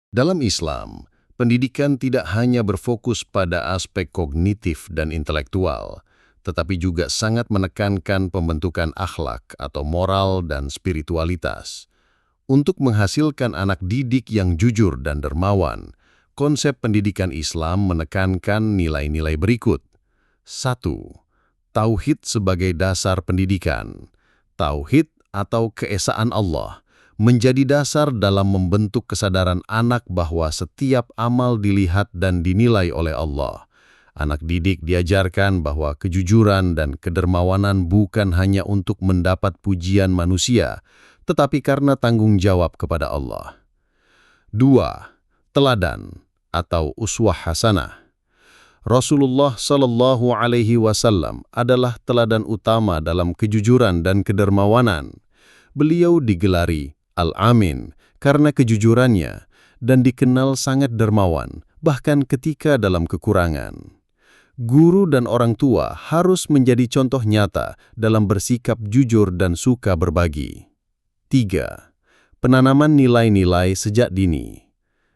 Dalam Islam, pendidikan tidak hanya berfokus pada aspek kognitif dan intelektual, tetapi juga sangat menekankan pembentukan akhlak atau moral dan spiritualitas. Untuk menghasilkan anak didik yang jujur dan dermawan, konsep pendidikan Islam menekankan nilai-nilai berikut. 1. Tauhid sebagai dasar pendidikan. Tauhid atau keesaan Allah menjadi dasar dalam membentuk kesadaran anak bahwa setiap amal dilihat dan dinilai oleh Allah. Anak didik diajarkan bahwa kejujuran dan kedermawanan bukan hanya untuk mendapat pujian manusia, tetapi karena tanggung jawab kepada Allah. 2. Teladan atau uswah hasanah. Rasulullah Shallallahu Alaihi Wasallam adalah teladan utama dalam kejujuran dan kedermawanan. Beliau digelari Al-Amin karena kejujurannya dan dikenal sangat dermawan, bahkan ketika dalam kekurangan. Guru dan orang tua harus menjadi contoh nyata dalam bersikap jujur dan suka berbagi. 3. Penanaman nilai-nilai sejak dini.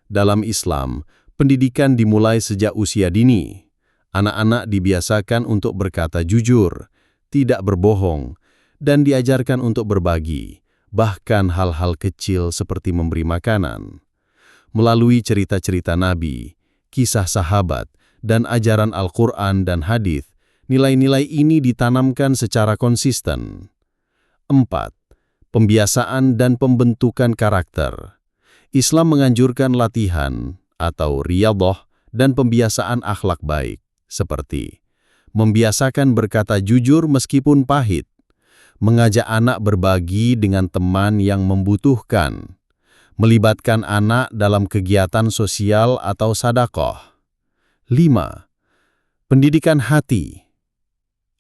Dalam Islam, pendidikan dimulai sejak usia dini. Anak-anak dibiasakan untuk berkata jujur, tidak berbohong, dan diajarkan untuk berbagi, bahkan hal-hal kecil seperti memberi makanan. Melalui cerita-cerita Nabi, kisah sahabat, dan ajaran Al-Quran dan hadis, nilai-nilai ini ditanamkan secara konsisten. 4. Pembiasaan dan pembentukan karakter. Islam menganjurkan latihan atau riyadhah dan pembiasaan akhlak baik, seperti membiasakan berkata jujur meskipun pahit, mengajak anak berbagi dengan teman yang membutuhkan, melibatkan anak dalam kegiatan sosial atau sedekah. 5. Pendidikan hati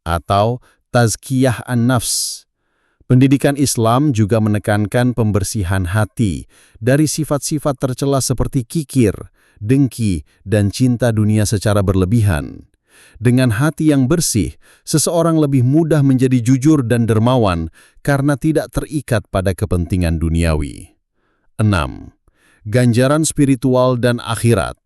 atau tazkiyah an-nafs. Pendidikan Islam juga menekankan pembersihan hati dari sifat-sifat tercela seperti kikir, dengki, dan cinta dunia secara berlebihan. Dengan hati yang bersih, seseorang lebih mudah menjadi jujur dan dermawan karena tidak terikat pada kepentingan duniawi. 6. Ganjaran spiritual dan akhirat.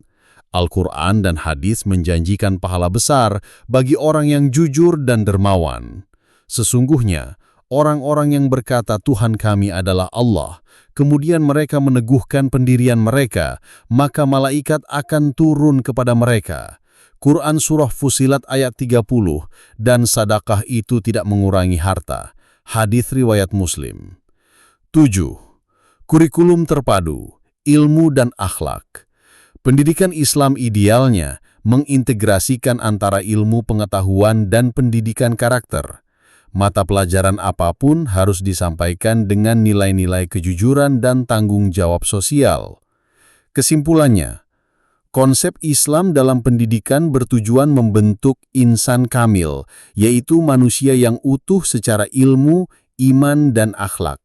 Al-Quran dan hadis menjanjikan pahala besar bagi orang yang jujur dan dermawan. Sesungguhnya, orang-orang yang berkata Tuhan kami adalah Allah, kemudian mereka meneguhkan pendirian mereka, maka malaikat akan turun kepada mereka. Quran Surah Fussilat ayat 30, dan sedekah itu tidak mengurangi harta. Hadis riwayat Muslim. 7. Kurikulum terpadu, ilmu dan akhlak. Pendidikan Islam idealnya mengintegrasikan antara ilmu pengetahuan dan pendidikan karakter. Mata pelajaran apapun harus disampaikan dengan nilai-nilai kejujuran dan tanggung jawab sosial. Kesimpulannya, konsep Islam dalam pendidikan bertujuan membentuk insan kamil, yaitu manusia yang utuh secara ilmu, iman, dan akhlak.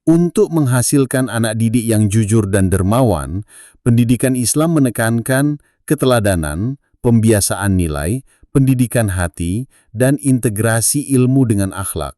Untuk menghasilkan anak didik yang jujur dan dermawan, pendidikan Islam menekankan keteladanan, pembiasaan nilai, pendidikan hati, dan integrasi ilmu dengan akhlak.